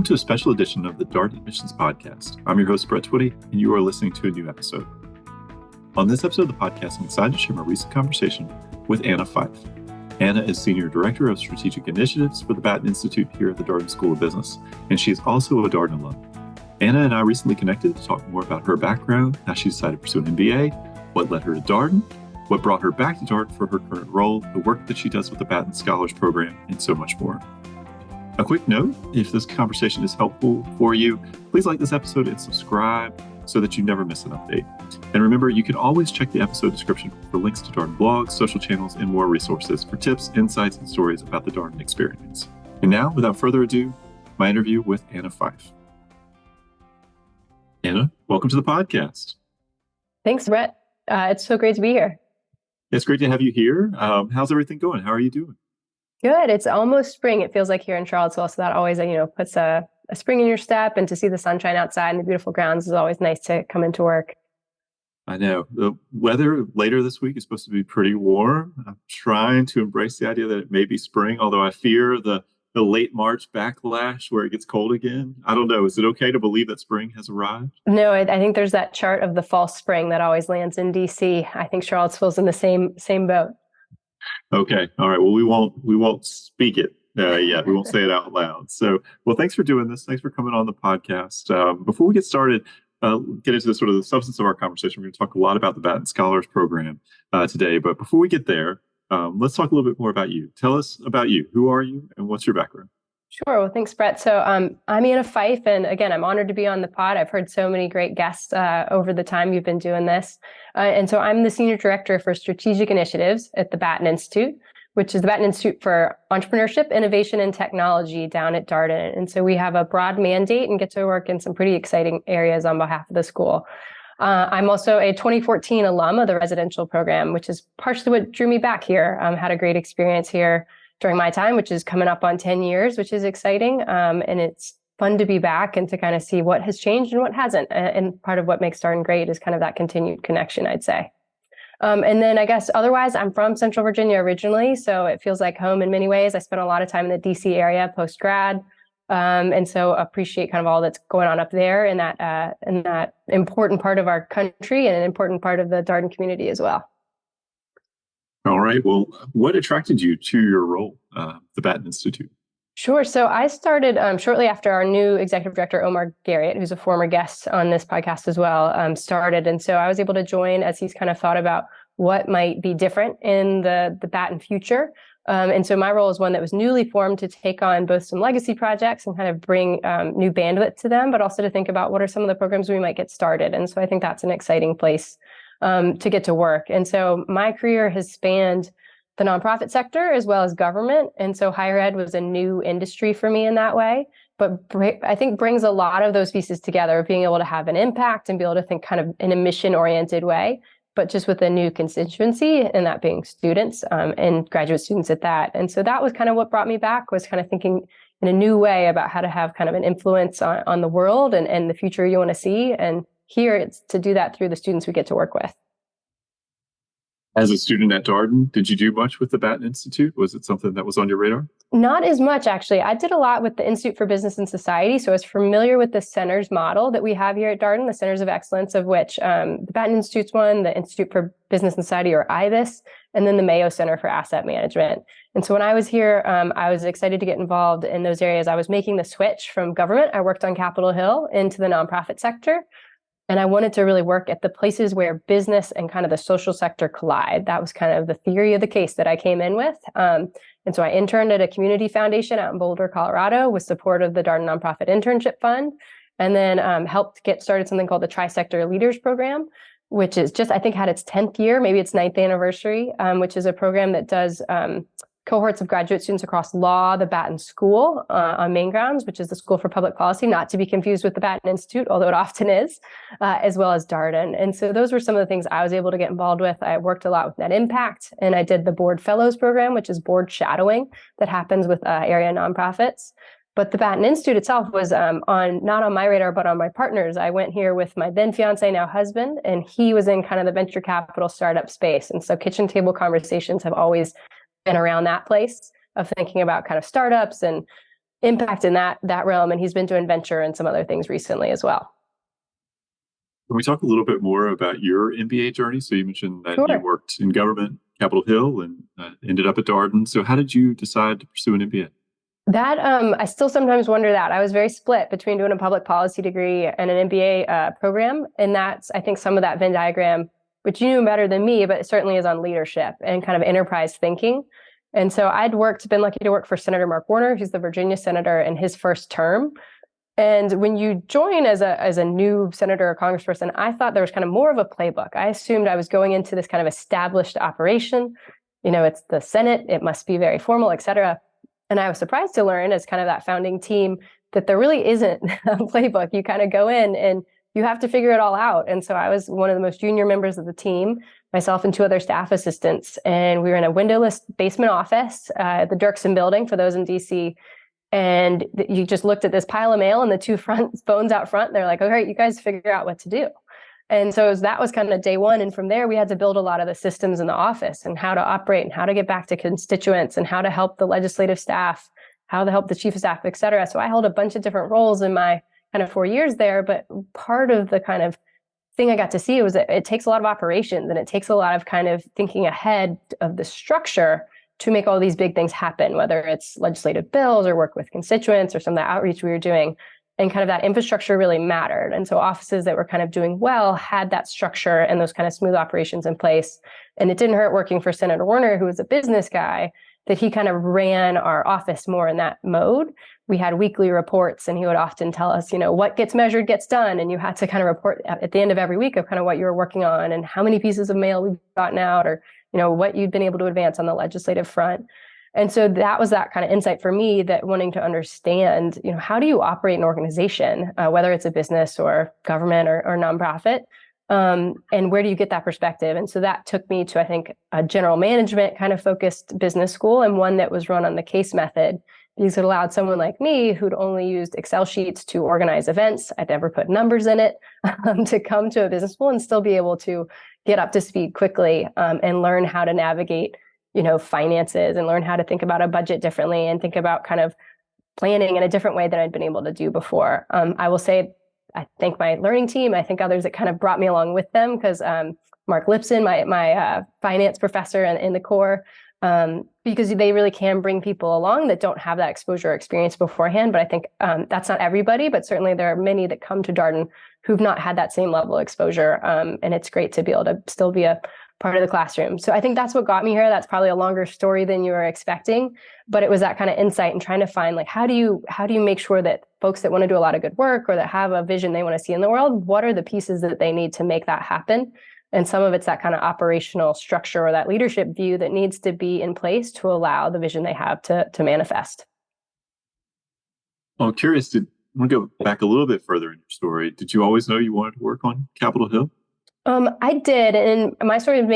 Welcome to a special edition of the Darden Admissions Podcast. I'm your host, Brett Twitty, and you are listening to a new episode. On this episode of the podcast, I'm excited to share my recent conversation with Anna Fife. Anna is Senior Director of Strategic Initiatives for the Batte Institute here at the Darden School of Business, and she is also a Darden alum. Anna and I recently connected to talk more about her background, how she decided to pursue an MBA, what led her to Darden, what brought her back to Darden for her current role, the work that she does with the Batte Scholars Program, and so much more. A quick note, if this conversation is helpful for you, please like this episode and subscribe so that you never miss an update. And remember, you can always check the episode description for links to Darden blogs, social channels, and more resources for tips, insights, and stories about the Darden experience. And now, without further ado, my interview with Anna Fife. Anna, welcome to the podcast. Thanks, Brett. It's so great to be here. It's great to have you here. How's everything going? How are you doing? Good. It's almost spring. It feels like here in Charlottesville. So that always, puts a spring in your step, and to see the sunshine outside and the beautiful grounds is always nice to come into work. I know. The weather later this week is supposed to be pretty warm. I'm trying to embrace the idea that it may be spring, although I fear the late March backlash where it gets cold again. I don't know. Is it okay to believe that spring has arrived? No, I think there's that chart of the false spring that always lands in DC. I think Charlottesville's in the same boat. Okay. All right. Well, we won't speak it yet. We won't say it out loud. So, well, thanks for doing this. Thanks for coming on the podcast. Before we get started, get into the sort of the substance of our conversation, we're going to talk a lot about the Batte Scholars Program today. But before we get there, let's talk a little bit more about you. Tell us about you. Who are you and what's your background? Sure. Well, thanks, Brett. So I'm Anna Fife, and again, I'm honored to be on the pod. I've heard so many great guests over the time you've been doing this. And so I'm the Senior Director for Strategic Initiatives at the Batte Institute, which is the Batte Institute for Entrepreneurship, Innovation, and Technology down at Darden. And so we have a broad mandate and get to work in some pretty exciting areas on behalf of the school. I'm also a 2014 alum of the residential program, which is partially what drew me back here. Had a great experience here during my time, which is coming up on 10 years, which is exciting. And it's fun to be back and to kind of see what has changed and what hasn't. And part of what makes Darden great is kind of that continued connection, I'd say. And then I guess otherwise, I'm from Central Virginia originally, so it feels like home in many ways. I spent a lot of time in the DC area post-grad. And so appreciate kind of all that's going on up there in that important part of our country and an important part of the Darden community as well. All right. Well, what attracted you to your role, the Batte Institute? Sure. So I started shortly after our new executive director, Omar Garriott, who's a former guest on this podcast as well, started. And so I was able to join as he's kind of thought about what might be different in the Batte future. And so my role is one that was newly formed to take on both some legacy projects and kind of bring new bandwidth to them, but also to think about what are some of the programs we might get started. And so I think that's an exciting place to get to work. And so my career has spanned the nonprofit sector as well as government. And so higher ed was a new industry for me in that way, but I think brings a lot of those pieces together, being able to have an impact and be able to think kind of in a mission-oriented way, but just with a new constituency, and that being students and graduate students at that. And so that was kind of what brought me back, was kind of thinking in a new way about how to have kind of an influence on the world and the future you want to see. And here it's to do that through the students we get to work with. As a student at Darden, did you do much with the Batte Institute? Was it something that was on your radar? Not as much, actually. I did a lot with the Institute for Business and Society. So I was familiar with the centers model that we have here at Darden, the centers of excellence, of which the Batte Institute's one, the Institute for Business and Society, or IBIS, and then the Mayo Center for Asset Management. And so when I was here, I was excited to get involved in those areas. I was making the switch from government. I worked on Capitol Hill into the nonprofit sector. And I wanted to really work at the places where business and kind of the social sector collide. That was kind of the theory of the case that I came in with. And so I interned at a community foundation out in Boulder, Colorado, with support of the Darden Nonprofit Internship Fund, and then helped get started something called the Tri-Sector Leaders Program, which is just, I think, had its 10th year, maybe its 9th anniversary, which is a program that does cohorts of graduate students across law, the Batte School on main grounds, which is the School for Public Policy, not to be confused with the Batte Institute, although it often is, as well as Darden. And so those were some of the things I was able to get involved with. I worked a lot with Net Impact, and I did the Board Fellows program, which is board shadowing that happens with area nonprofits. But the Batte Institute itself was not on my radar, but on my partners. I went here with my then fiance, now husband, and he was in kind of the venture capital startup space. And so kitchen table conversations have always been around that place of thinking about kind of startups and impact in that realm. And he's been doing venture and some other things recently as well. Can we talk a little bit more about your MBA journey? So you mentioned that you Sure. worked in government, Capitol Hill, and ended up at Darden. So how did you decide to pursue an MBA? That I still sometimes wonder that. I was very split between doing a public policy degree and an MBA program. And that's, I think, some of that Venn diagram, which you knew better than me, but it certainly is on leadership and kind of enterprise thinking. And so been lucky to work for Senator Mark Warner, who's the Virginia senator in his first term. And when you join as a new senator or congressperson, I thought there was kind of more of a playbook. I assumed I was going into this kind of established operation. It's the Senate, it must be very formal, et cetera. And I was surprised to learn as kind of that founding team that there really isn't a playbook. You kind of go in and you have to figure it all out. And so I was one of the most junior members of the team, myself and two other staff assistants. And we were in a windowless basement office at the Dirksen building, for those in DC. And you just looked at this pile of mail and the two phones out front. They're like, all right, you guys figure out what to do. And so that was kind of day one. And from there, we had to build a lot of the systems in the office and how to operate and how to get back to constituents and how to help the legislative staff, how to help the chief of staff, et cetera. So I held a bunch of different roles in my kind of 4 years there. But part of the kind of thing I got to see was that it takes a lot of operations and it takes a lot of kind of thinking ahead of the structure to make all these big things happen, whether it's legislative bills or work with constituents or some of the outreach we were doing. And kind of that infrastructure really mattered. And so offices that were kind of doing well had that structure and those kind of smooth operations in place. And it didn't hurt working for Senator Warner, who was a business guy, that he kind of ran our office more in that mode. We had weekly reports and he would often tell us, what gets measured gets done. And you had to kind of report at the end of every week of kind of what you were working on and how many pieces of mail we've gotten out or, what you'd been able to advance on the legislative front. And so that was that kind of insight for me, that wanting to understand, how do you operate an organization, whether it's a business or government or nonprofit, and where do you get that perspective? And so that took me to, I think, a general management kind of focused business school, and one that was run on the case method, because it allowed someone like me who'd only used Excel sheets to organize events, I'd never put numbers in it, to come to a business school and still be able to get up to speed quickly and learn how to navigate finances and learn how to think about a budget differently and think about kind of planning in a different way than I'd been able to do before. I will say, I thank my learning team. I think others that kind of brought me along with them, because Mark Lipson, my finance professor in the core, because they really can bring people along that don't have that exposure or experience beforehand. But I think that's not everybody, but certainly there are many that come to Darden who've not had that same level of exposure. And it's great to be able to still be a part of the classroom. So I think that's what got me here. That's probably a longer story than you were expecting, but it was that kind of insight and trying to find, like, how do you make sure that folks that want to do a lot of good work or that have a vision they want to see in the world, what are the pieces that they need to make that happen? And some of it's that kind of operational structure or that leadership view that needs to be in place to allow the vision they have to manifest. Well, I'm curious, I want to go back a little bit further in your story. Did you always know you wanted to work on Capitol Hill? I did. And my story is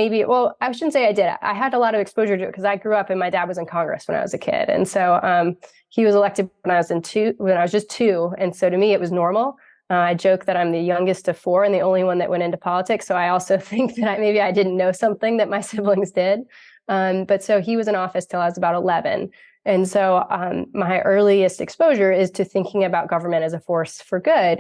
I shouldn't say I did. I had a lot of exposure to it because I grew up and my dad was in Congress when I was a kid. And so he was elected when I was just two. And so to me, it was normal. I joke that I'm the youngest of four and the only one that went into politics. So I also think that maybe I didn't know something that my siblings did. But so he was in office till I was about 11. And so my earliest exposure is to thinking about government as a force for good.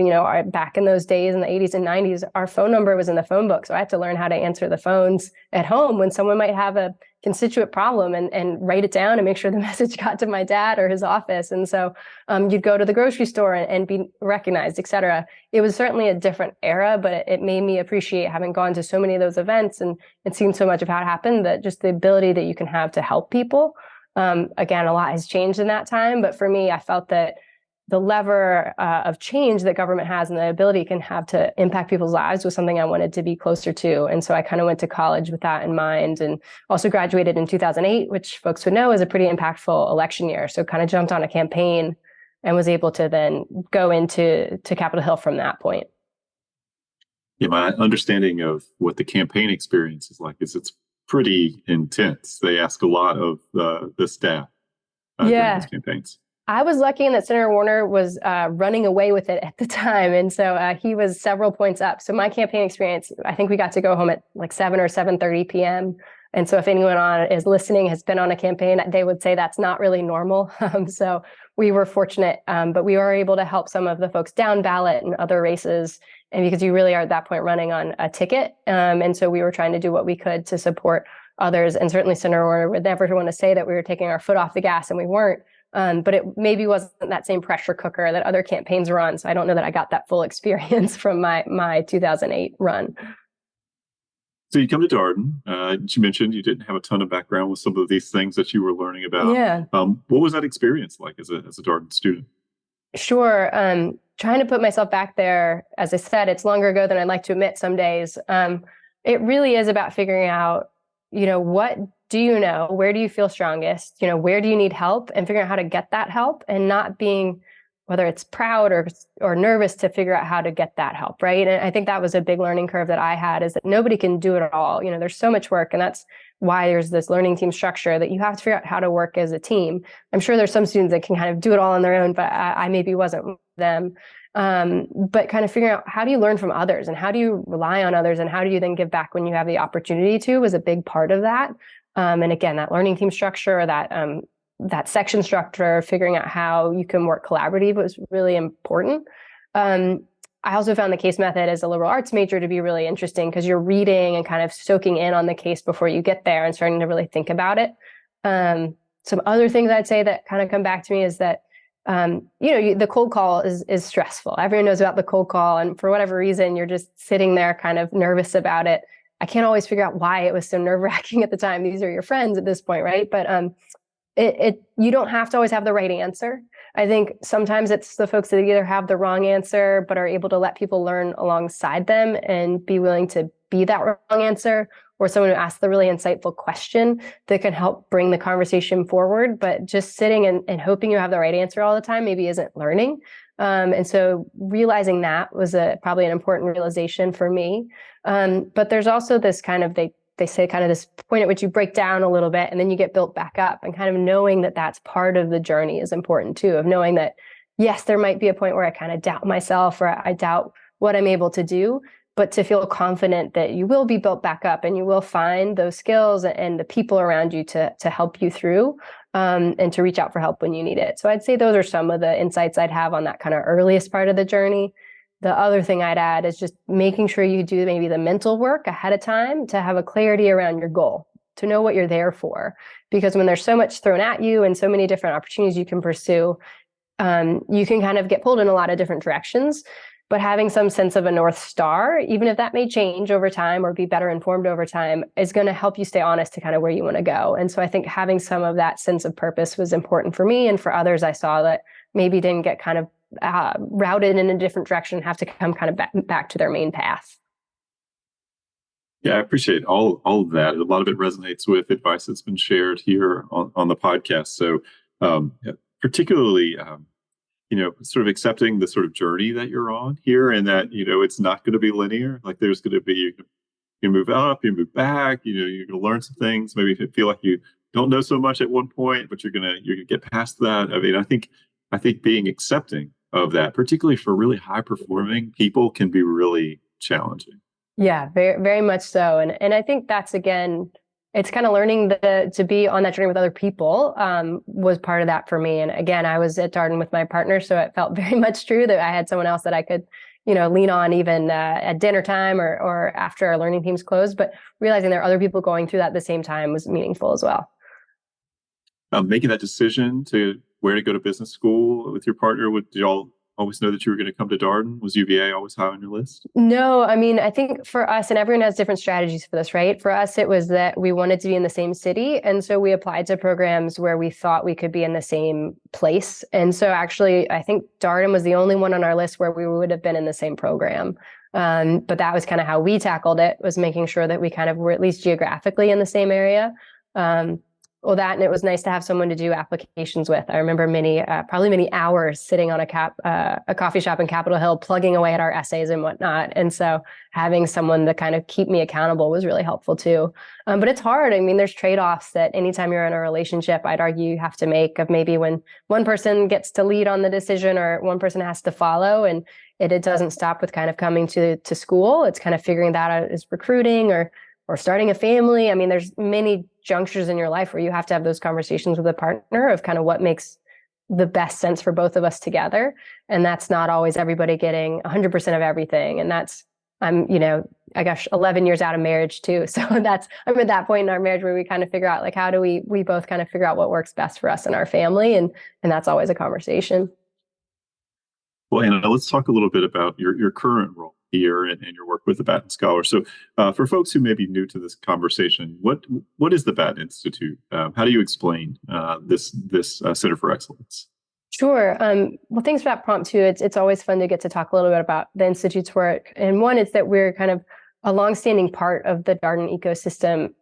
Back in those days in the 80s and 90s, our phone number was in the phone book. So I had to learn how to answer the phones at home when someone might have a constituent problem and write it down and make sure the message got to my dad or his office. And so you'd go to the grocery store and be recognized, et cetera. It was certainly a different era, but it made me appreciate having gone to so many of those events and seen so much of how it happened, that just the ability that you can have to help people. Again, a lot has changed in that time, but for me, I felt that the lever of change that government has and the ability it can have to impact people's lives was something I wanted to be closer to. And so I kind of went to college with that in mind, and also graduated in 2008, which folks would know is a pretty impactful election year. So kind of jumped on a campaign and was able to then go into Capitol Hill from that point. Yeah, my understanding of what the campaign experience is like is it's pretty intense. They ask a lot of the staff during these campaigns. I was lucky in that Senator Warner was running away with it at the time. And so he was several points up. So my campaign experience, I think we got to go home at like 7 or 7:30 p.m. And so if anyone is listening, has been on a campaign, they would say that's not really normal. So we were fortunate, but we were able to help some of the folks down ballot and other races. And because you really are at that point running on a ticket. And so we were trying to do what we could to support others. And certainly Senator Warner would never want to say that we were taking our foot off the gas, and we weren't. But it maybe wasn't that same pressure cooker that other campaigns were on. So I don't know that I got that full experience from my 2008 run. So you come to Darden. You mentioned you didn't have a ton of background with some of these things that you were learning about. Yeah. What was that experience like as a Darden student? Sure. Trying to put myself back there, as I said, it's longer ago than I'd like to admit some days. It really is about figuring out, what do you know? Where do you feel strongest? Where do you need help? And figuring out how to get that help, and not being, whether it's proud or nervous, to figure out how to get that help, right? And I think that was a big learning curve that I had, is that nobody can do it all. There's so much work, and that's why there's this learning team structure, that you have to figure out how to work as a team. I'm sure there's some students that can kind of do it all on their own, but I maybe wasn't them. But kind of figuring out, how do you learn from others, and how do you rely on others, and how do you then give back when you have the opportunity to, was a big part of that. And again, that learning team structure, that section structure, figuring out how you can work collaborative was really important. I also found the case method as a liberal arts major to be really interesting, because you're reading and kind of soaking in on the case before you get there and starting to really think about it. Some other things I'd say that kind of come back to me is that, the cold call is stressful. Everyone knows about the cold call, and for whatever reason, you're just sitting there kind of nervous about it. I can't always figure out why it was so nerve-wracking at the time. These are your friends at this point, right? But you don't have to always have the right answer. I think sometimes it's the folks that either have the wrong answer, but are able to let people learn alongside them and be willing to be that wrong answer, or someone who asks the really insightful question that can help bring the conversation forward. But just sitting and hoping you have the right answer all the time maybe isn't learning. And so realizing that was probably an important realization for me. But there's also this kind of, they say kind of this point at which you break down a little bit and then you get built back up, and kind of knowing that that's part of the journey is important too, of knowing that, yes, there might be a point where I kind of doubt myself, or I doubt what I'm able to do, but to feel confident that you will be built back up and you will find those skills and the people around you to help you through, and to reach out for help when you need it. So I'd say those are some of the insights I'd have on that kind of earliest part of the journey. The other thing I'd add is just making sure you do maybe the mental work ahead of time to have a clarity around your goal, to know what you're there for. Because when there's so much thrown at you and so many different opportunities you can pursue, you can kind of get pulled in a lot of different directions. But having some sense of a North Star, even if that may change over time or be better informed over time, is going to help you stay honest to kind of where you want to go. And so I think having some of that sense of purpose was important for me. And for others, I saw that maybe didn't get kind of routed in a different direction, have to come kind of back to their main path. Yeah, I appreciate all of that. A lot of it resonates with advice that's been shared here on the podcast. So particularly, sort of accepting the sort of journey that you're on here, and that, it's not going to be linear. Like there's going to be, you move up, you move back, you're going to learn some things. Maybe you feel like you don't know so much at one point, but you're going to get past that. I mean, I think being accepting of that, particularly for really high performing people, can be really challenging. Yeah, very, very much so. And I think that's, again, it's kind of learning to be on that journey with other people was part of that for me. And again, I was at Darden with my partner, so it felt very much true that I had someone else that I could, lean on even at dinner time or after our learning teams closed. But realizing there are other people going through that at the same time was meaningful as well. Making that decision to where to go to business school with your partner, did y'all always know that you were going to come to Darden? Was UVA always high on your list? No, I mean, I think for us, and everyone has different strategies for this, right? For us, it was that we wanted to be in the same city. And so we applied to programs where we thought we could be in the same place. And so actually, I think Darden was the only one on our list where we would have been in the same program. But that was kind of how we tackled it, was making sure that we kind of were at least geographically in the same area. And it was nice to have someone to do applications with. I remember probably many hours sitting on a coffee shop in Capitol Hill, plugging away at our essays and whatnot. And so having someone to kind of keep me accountable was really helpful too. But it's hard. I mean, there's trade-offs that anytime you're in a relationship, I'd argue you have to make, of maybe when one person gets to lead on the decision or one person has to follow, and it doesn't stop with kind of coming to school. It's kind of figuring that out as recruiting or or starting a family. I mean, there's many junctures in your life where you have to have those conversations with a partner of kind of what makes the best sense for both of us together. And that's not always everybody getting 100% of everything. And I guess 11 years out of marriage too. So I'm at that point in our marriage where we kind of figure out, like, how do we both kind of figure out what works best for us and our family. And that's always a conversation. Well, Anna, let's talk a little bit about your current role here and your work with the Batte Scholar. So for folks who may be new to this conversation, what is the Batte Institute? How do you explain this Center for Excellence? Sure. Well, thanks for that prompt too. It's always fun to get to talk a little bit about the Institute's work. And one is that we're kind of a longstanding part of the Darden ecosystem,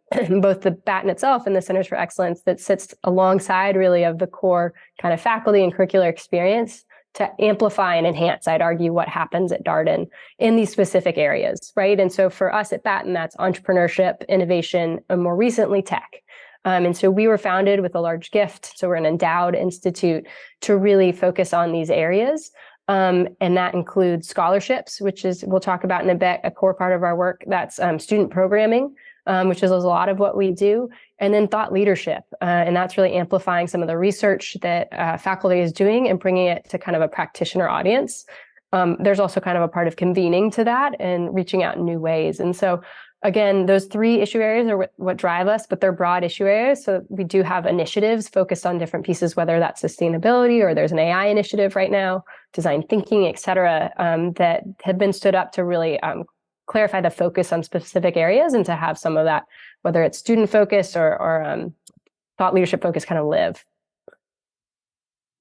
both the Batte itself and the Centers for Excellence, that sits alongside really of the core kind of faculty and curricular experience to amplify and enhance, I'd argue, what happens at Darden in these specific areas, right? And so for us at Batte, that's entrepreneurship, innovation, and more recently tech. And so we were founded with a large gift. So we're an endowed institute to really focus on these areas. And that includes scholarships, which is, we'll talk about in a bit, a core part of our work. That's student programming, which is a lot of what we do. And then thought leadership. And that's really amplifying some of the research that faculty is doing and bringing it to kind of a practitioner audience. There's also kind of a part of convening to that and reaching out in new ways. And so again, those three issue areas are what drive us, but they're broad issue areas. So we do have initiatives focused on different pieces, whether that's sustainability or there's an AI initiative right now, design thinking, et cetera, that have been stood up to really clarify the focus on specific areas and to have some of that, whether it's student focus or thought leadership focus, kind of live.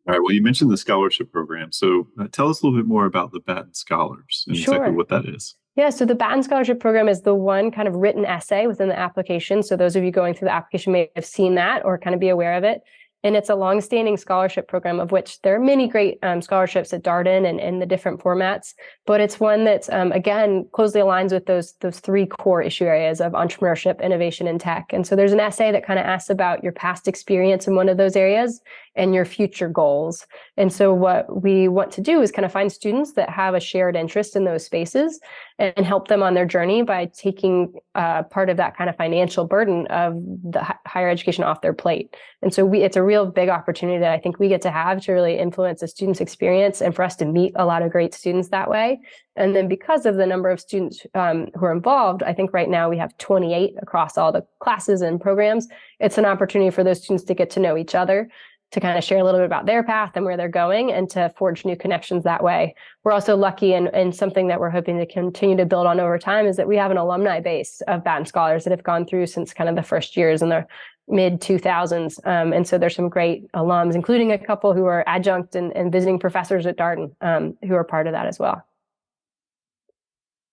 All right. Well, you mentioned the scholarship program. So tell us a little bit more about the Batte Scholars and Sure. exactly what that is. Yeah, so the Batte Scholarship Program is the one kind of written essay within the application. So those of you going through the application may have seen that or kind of be aware of it. And it's a longstanding scholarship program, of which there are many great scholarships at Darden and in the different formats. But it's one that's, again, closely aligns with those three core issue areas of entrepreneurship, innovation, and tech. And so there's an essay that kind of asks about your past experience in one of those areas and your future goals. And so what we want to do is kind of find students that have a shared interest in those spaces and help them on their journey by taking part of that kind of financial burden of the higher education off their plate. And so it's a real big opportunity that I think we get to have to really influence a student's experience and for us to meet a lot of great students that way. And then because of the number of students who are involved, I think right now we have 28 across all the classes and programs. It's an opportunity for those students to get to know each other, to kind of share a little bit about their path and where they're going and to forge new connections that way. We're also lucky and something that we're hoping to continue to build on over time is that we have an alumni base of Batte Scholars that have gone through since kind of the first years in the mid 2000s. And so there's some great alums, including a couple who are adjunct and visiting professors at Darden who are part of that as well.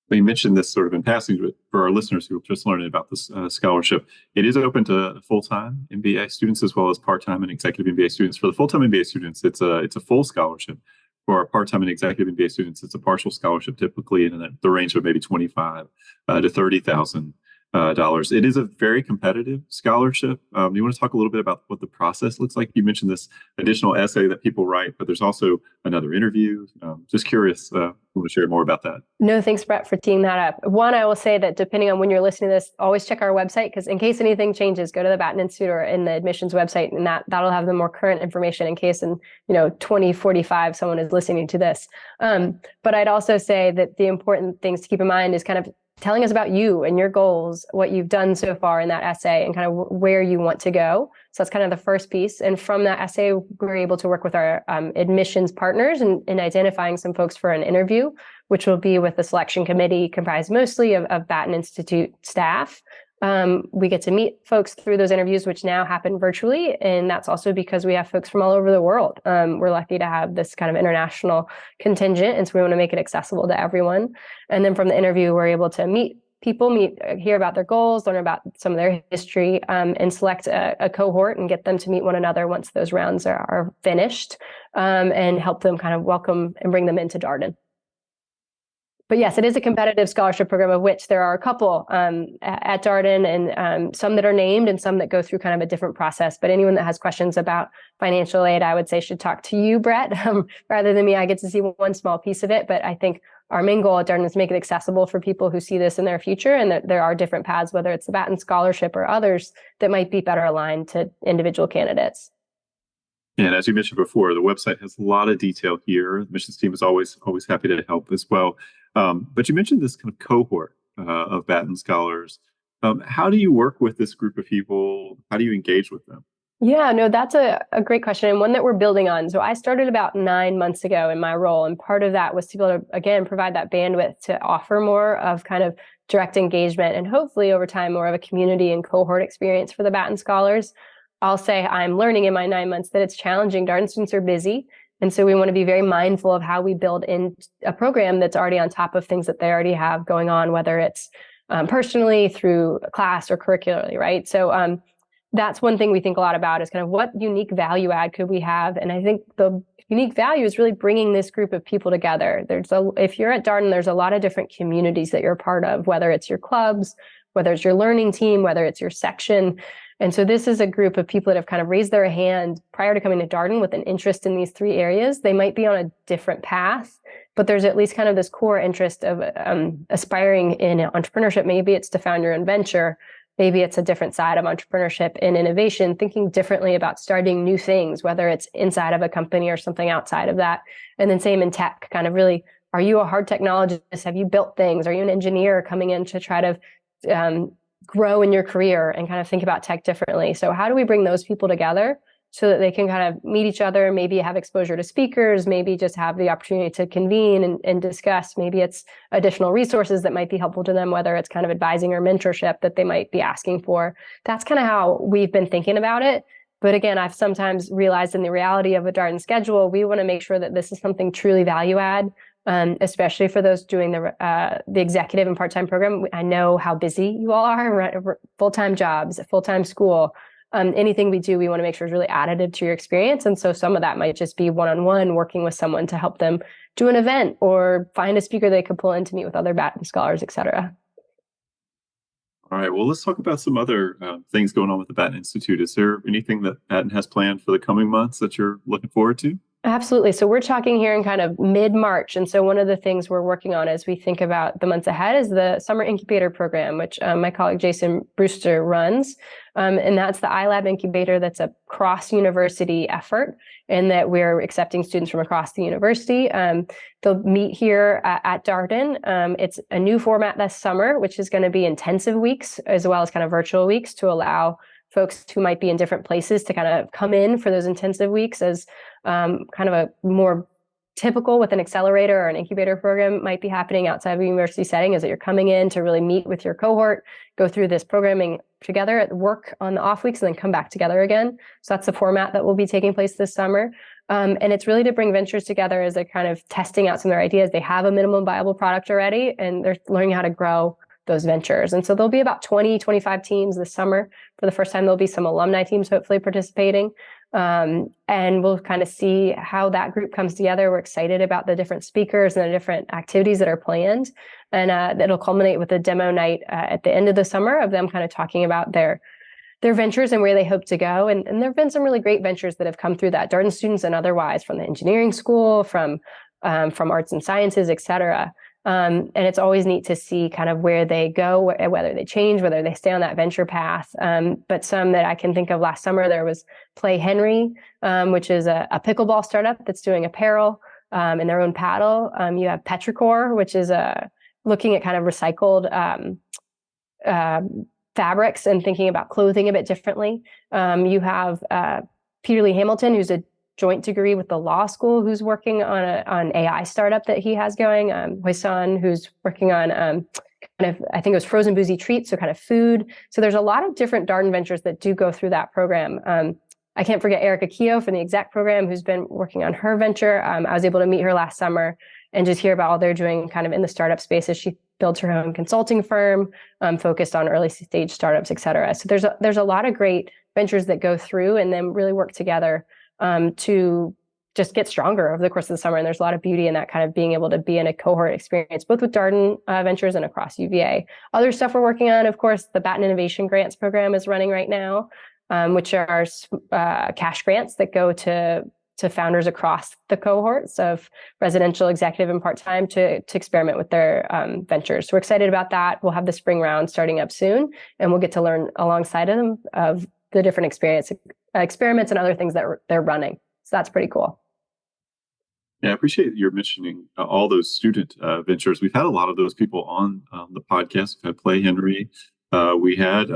You mentioned this sort of in passing, but for our listeners who are just learning about this scholarship, it is open to full-time MBA students as well as part-time and executive MBA students. For the full-time MBA students, it's a full scholarship. For our part-time and executive MBA students, it's a partial scholarship, typically in the range of maybe $25,000 to $30,000. It is a very competitive scholarship. You want to talk a little bit about what the process looks like? You mentioned this additional essay that people write, but there's also another interview. Just curious, you want to share more about that? No, thanks, Brett, for teeing that up. One, I will say that depending on when you're listening to this, always check our website, because in case anything changes, go to the Batte Institute or in the admissions website, and that'll have the more current information in case in 2045 someone is listening to this. But I'd also say that the important things to keep in mind is kind of telling us about you and your goals, what you've done so far in that essay and kind of where you want to go. So that's kind of the first piece. And from that essay, we're able to work with our admissions partners in identifying some folks for an interview, which will be with the selection committee comprised mostly of Batte Institute staff. We get to meet folks through those interviews, which now happen virtually. And that's also because we have folks from all over the world. We're lucky to have this kind of international contingent. And so we want to make it accessible to everyone. And then from the interview, we're able to meet people, hear about their goals, learn about some of their history, and select a cohort and get them to meet one another once those rounds are finished, and help them kind of welcome and bring them into Darden. But yes, it is a competitive scholarship program, of which there are a couple at Darden, and some that are named and some that go through kind of a different process. But anyone that has questions about financial aid, I would say should talk to you, Brett, rather than me. I get to see one small piece of it, but I think our main goal at Darden is to make it accessible for people who see this in their future, and that there are different paths, whether it's the Batten Scholarship or others, that might be better aligned to individual candidates. And as you mentioned before, the website has a lot of detail here. The admissions team is always happy to help as well. But you mentioned this kind of cohort of Batten scholars. How do you work with this group of people? How do you engage with them? Yeah, no, that's a great question, and one that we're building on. So I started about 9 months ago in my role, and part of that was to be able to, again, provide that bandwidth to offer more of kind of direct engagement and hopefully over time more of a community and cohort experience for the Batten scholars. I'll say I'm learning in my 9 months that it's challenging. Darden students are busy, and so we want to be very mindful of how we build in a program that's already on top of things that they already have going on, whether it's personally through class or curricularly, right? So that's one thing we think a lot about is kind of what unique value add could we have? And I think the unique value is really bringing this group of people together. If you're at Darden, there's a lot of different communities that you're a part of, whether it's your clubs, whether it's your learning team, whether it's your section. And so this is a group of people that have kind of raised their hand prior to coming to Darden with an interest in these 3 areas. They might be on a different path, but there's at least kind of this core interest of aspiring in entrepreneurship. Maybe it's to found your own venture. Maybe it's a different side of entrepreneurship and innovation, thinking differently about starting new things, whether it's inside of a company or something outside of that. And then same in tech, kind of really, are you a hard technologist? Have you built things? Are you an engineer coming in to try to grow in your career and kind of think about tech differently? So how do we bring those people together so that they can kind of meet each other, maybe have exposure to speakers, maybe just have the opportunity to convene and discuss. Maybe it's additional resources that might be helpful to them, whether it's kind of advising or mentorship that they might be asking for. That's kind of how we've been thinking about it. But again, I've sometimes realized in the reality of a Darden schedule, we want to make sure that this is something truly value add, especially for those doing the executive and part-time program. I know how busy you all are, full-time jobs, full-time school. Anything we do, we want to make sure is really additive to your experience. And so some of that might just be one-on-one working with someone to help them do an event or find a speaker they could pull in to meet with other Batten scholars, et cetera. All right, well, let's talk about some other things going on with the Batten Institute. Is there anything that Batten has planned for the coming months that you're looking forward to? Absolutely. So we're talking here in kind of mid-March. And so one of the things we're working on as we think about the months ahead is the Summer Incubator Program, which my colleague Jason Brewster runs. And that's the iLab Incubator that's a cross-university effort, and that we're accepting students from across the university. They'll meet here at Darden. It's a new format this summer, which is going to be intensive weeks as well as kind of virtual weeks to allow folks who might be in different places to kind of come in for those intensive weeks as kind of a more typical with an accelerator or an incubator program might be happening outside of a university setting, is that you're coming in to really meet with your cohort, go through this programming together, work on the off weeks, and then come back together again. So that's the format that will be taking place this summer. And it's really to bring ventures together as they're kind of testing out some of their ideas. They have a minimum viable product already, and they're learning how to grow those ventures. And so there'll be about 20, 25 teams this summer. For the first time, there'll be some alumni teams hopefully participating. And we'll kind of see how that group comes together. We're excited about the different speakers and the different activities that are planned. And it'll culminate with a demo night at the end of the summer of them kind of talking about their ventures and where they hope to go. And there have been some really great ventures that have come through that, Darden students and otherwise, from the engineering school, from arts and sciences, et cetera. And it's always neat to see kind of where they go, whether they change, whether they stay on that venture path. But some that I can think of last summer, there was Play Henry, which is a pickleball startup that's doing apparel and their own paddle. You have Petrichor, which is looking at kind of recycled fabrics and thinking about clothing a bit differently. You have Peter Lee Hamilton, who's a joint degree with the law school, who's working on an AI startup that he has going. Hoisan, who's working on kind of, I think it was frozen boozy treats, so kind of food. So there's a lot of different Darden ventures that do go through that program. I can't forget Erica Keogh from the exec program, who's been working on her venture. I was able to meet her last summer and just hear about all they're doing kind of in the startup space as she builds her own consulting firm focused on early stage startups, et cetera. So there's a lot of great ventures that go through and then really work together to just get stronger over the course of the summer. And there's a lot of beauty in that, kind of being able to be in a cohort experience, both with Darden Ventures and across UVA. Other stuff we're working on, of course, the Batten Innovation Grants program is running right now, which are cash grants that go to to founders across the cohorts of residential, executive, and part-time to experiment with their ventures. So we're excited about that. We'll have the spring round starting up soon, and we'll get to learn alongside of them of the different experiments and other things that they're running. So that's pretty cool. Yeah, I appreciate your mentioning all those student ventures. We've had a lot of those people on the podcast. We've had Play Henry. We had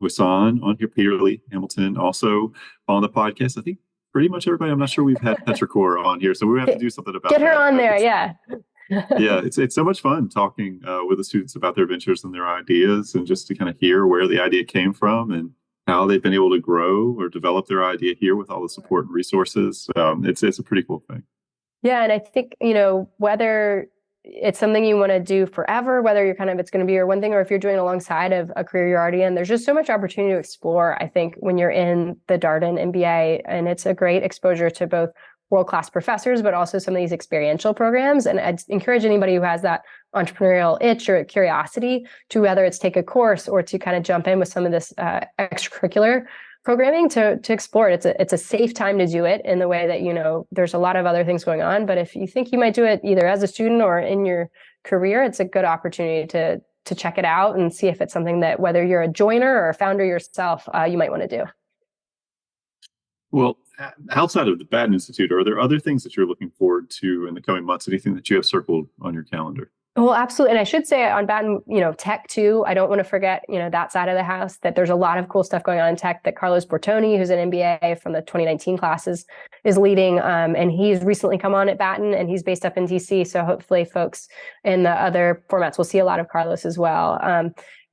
Wasan on here, Peter Lee Hamilton also on the podcast. I think pretty much everybody. I'm not sure we've had Petrichor on here, so we have to do something about Get her that. on there, yeah. Yeah, it's so much fun talking with the students about their ventures and their ideas, and just to kind of hear where the idea came from and how they've been able to grow or develop their idea here with all the support and resources. It's a pretty cool thing. Yeah, and I think, whether it's something you want to do forever, whether it's going to be your one thing, or if you're doing alongside of a career you're already in, there's just so much opportunity to explore, I think, when you're in the Darden MBA. And it's a great exposure to both world-class professors, but also some of these experiential programs. And I'd encourage anybody who has that entrepreneurial itch or curiosity to, whether it's take a course or to kind of jump in with some of this extracurricular programming, to explore it. It's a safe time to do it in the way that, there's a lot of other things going on. But if you think you might do it either as a student or in your career, it's a good opportunity to check it out and see if it's something that, whether you're a joiner or a founder yourself, you might want to do. Well, outside of the Batte Institute, are there other things that you're looking forward to in the coming months? Anything that you have circled on your calendar? Well, absolutely. And I should say on Batte, tech too, I don't want to forget, that side of the house, that there's a lot of cool stuff going on in tech that Carlos Bortoni, who's an MBA from the 2019 classes, is leading. And he's recently come on at Batten, and he's based up in DC. So hopefully folks in the other formats will see a lot of Carlos as well.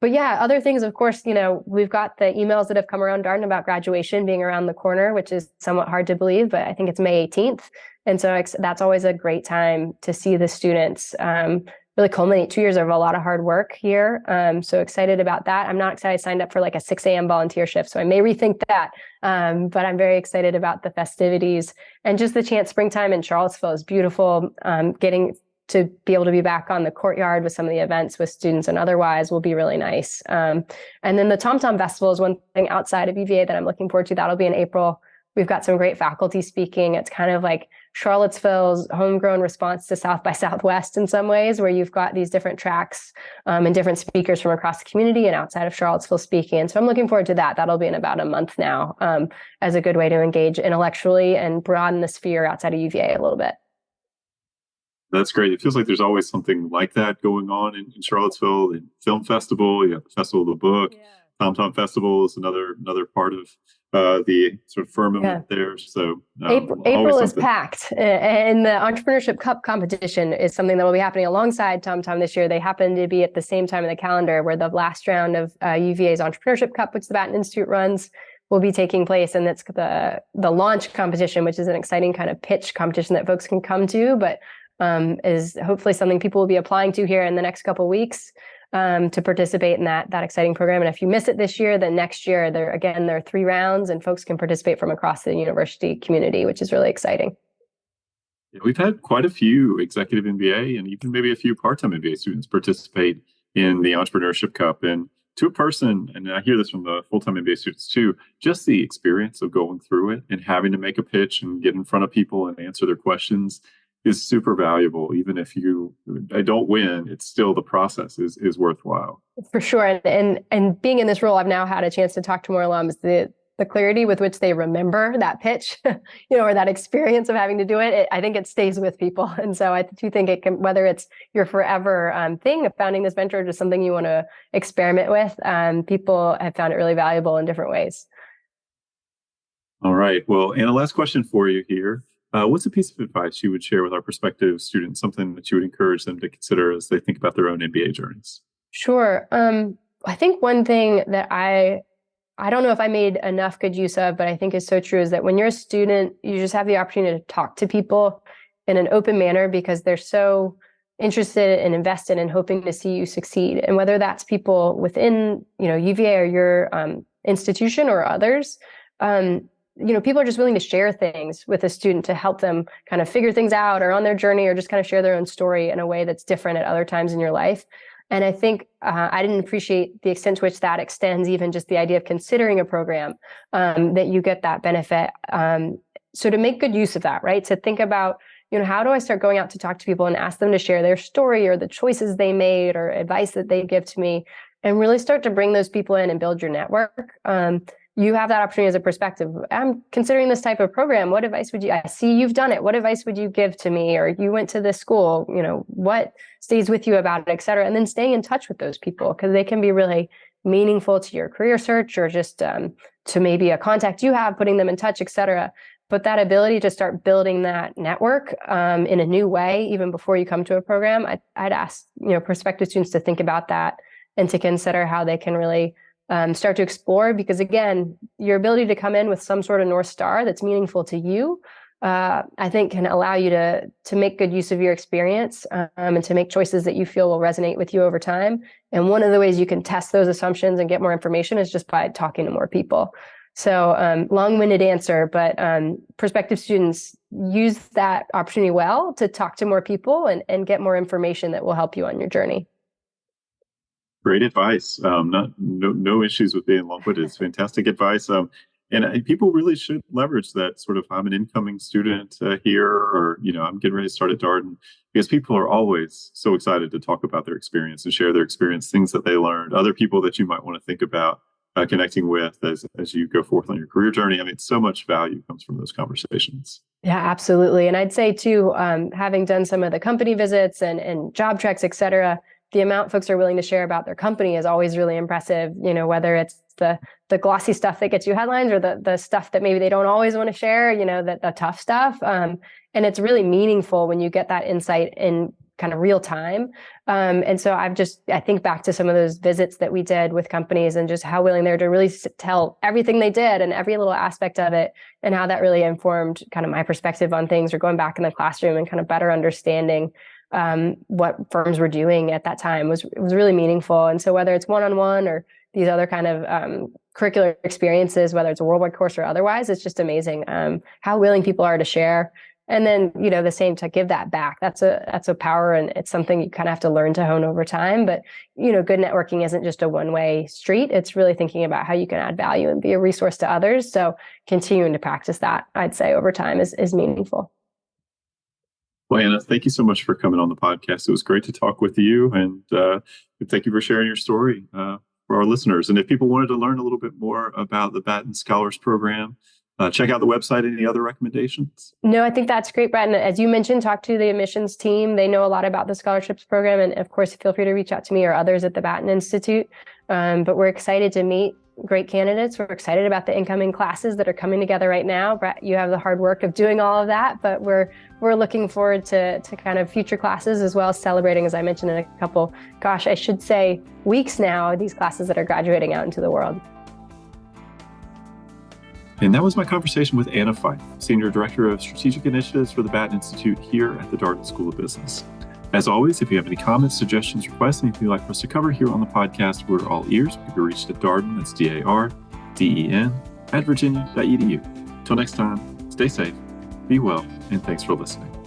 But yeah, other things, of course, we've got the emails that have come around Darden about graduation being around the corner, which is somewhat hard to believe, but I think it's May 18th. And so that's always a great time to see the students really culminate 2 years of a lot of hard work here. So excited about that. I'm not excited. I signed up for like a 6 a.m. volunteer shift, so I may rethink that. But I'm very excited about the festivities and just the chance. Springtime in Charlottesville is beautiful. Getting to be able to be back on the courtyard with some of the events with students and otherwise will be really nice. And then the Tom Tom Festival is one thing outside of UVA that I'm looking forward to. That'll be in April. We've got some great faculty speaking. It's kind of like Charlottesville's homegrown response to South by Southwest in some ways, where you've got these different tracks and different speakers from across the community and outside of Charlottesville speaking. And so I'm looking forward to that. That'll be in about a month now, as a good way to engage intellectually and broaden the sphere outside of UVA a little bit. That's great. It feels like there's always something like that going on in Charlottesville. In Film Festival, you have the Festival of the Book. Yeah. Tom Tom Festival is another part of the sort of firmament there. So April is packed, and the Entrepreneurship Cup competition is something that will be happening alongside Tom Tom this year. They happen to be at the same time in the calendar, where the last round of UVA's Entrepreneurship Cup, which the Batte Institute runs, will be taking place, and it's the launch competition, which is an exciting kind of pitch competition that folks can come to, but is hopefully something people will be applying to here in the next couple of weeks. To participate in that exciting program. And if you miss it this year, then next year, there are 3 rounds, and folks can participate from across the university community, which is really exciting. Yeah, we've had quite a few executive MBA and even maybe a few part-time MBA students participate in the Entrepreneurship Cup. And to a person, and I hear this from the full-time MBA students too, just the experience of going through it and having to make a pitch and get in front of people and answer their questions is super valuable. Even if I don't win, it's still, the process is worthwhile. For sure. And being in this role, I've now had a chance to talk to more alums. The clarity with which they remember that pitch, or that experience of having to do it, I think it stays with people. And so I do think it can, whether it's your forever thing of founding this venture or just something you want to experiment with, people have found it really valuable in different ways. All right. Well, Anna, last question for you here. What's a piece of advice you would share with our prospective students, something that you would encourage them to consider as they think about their own MBA journeys? Sure. I think one thing that I don't know if I made enough good use of, but I think is so true, is that when you're a student, you just have the opportunity to talk to people in an open manner, because they're so interested and invested in hoping to see you succeed. And whether that's people within, UVA or your institution or others, people are just willing to share things with a student to help them kind of figure things out or on their journey, or just kind of share their own story in a way that's different at other times in your life. And I think I didn't appreciate the extent to which that extends even just the idea of considering a program, that you get that benefit So to make good use of that, right? To think about, how do I start going out to talk to people and ask them to share their story or the choices they made or advice that they give to me, and really start to bring those people in and build your network. You have that opportunity as a perspective. I'm considering this type of program. What advice would I see you've done it. What advice would you give to me? Or you went to this school, what stays with you about it, et cetera. And then staying in touch with those people, because they can be really meaningful to your career search or just to maybe a contact you have, putting them in touch, et cetera. But that ability to start building that network in a new way, even before you come to a program, I'd ask, prospective students to think about that and to consider how they can really start to explore, because again, your ability to come in with some sort of North Star that's meaningful to you, I think can allow you to make good use of your experience and to make choices that you feel will resonate with you over time. And one of the ways you can test those assumptions and get more information is just by talking to more people. So long-winded answer, but prospective students use that opportunity well to talk to more people and get more information that will help you on your journey. Great advice. No issues with being long-winded. It's fantastic advice. And people really should leverage that sort of, I'm an incoming student here, or, I'm getting ready to start at Darden, because people are always so excited to talk about their experience and share their experience, things that they learned, other people that you might want to think about connecting with as you go forth on your career journey. I mean, so much value comes from those conversations. Yeah, absolutely. And I'd say too, having done some of the company visits and job treks, et cetera, the amount folks are willing to share about their company is always really impressive, whether it's the glossy stuff that gets you headlines or the stuff that maybe they don't always want to share, the tough stuff. And it's really meaningful when you get that insight in kind of real time. And so I think back to some of those visits that we did with companies and just how willing they were to really tell everything they did and every little aspect of it, and how that really informed kind of my perspective on things, or going back in the classroom and kind of better understanding what firms were doing at that time was really meaningful. And so whether it's one-on-one or these other kind of curricular experiences, whether it's a worldwide course or otherwise, it's just amazing how willing people are to share. And then, the same to give that back. That's a power, and it's something you kind of have to learn to hone over time. But, good networking isn't just a one-way street. It's really thinking about how you can add value and be a resource to others. So continuing to practice that, I'd say, over time is meaningful. Well, Anna, thank you so much for coming on the podcast. It was great to talk with you, and thank you for sharing your story for our listeners. And if people wanted to learn a little bit more about the Batte Scholars Program, check out the website. Any other recommendations? No, I think that's great, Brett. And as you mentioned, talk to the admissions team. They know a lot about the scholarships program. And of course, feel free to reach out to me or others at the Batte Institute. But we're excited to meet great candidates. We're excited about the incoming classes that are coming together right now. Brett, you have the hard work of doing all of that, but we're looking forward to kind of future classes, as well as celebrating, as I mentioned, in a couple, I should say weeks now, these classes that are graduating out into the world. And that was my conversation with Anna Fife, Senior Director of Strategic Initiatives for the Batte Institute here at the Darden School of Business. As always, if you have any comments, suggestions, requests, anything you'd like for us to cover here on the podcast, we're all ears. We can be reached at Darden, that's DARDEN, @virginia.edu. Till next time, stay safe, be well, and thanks for listening.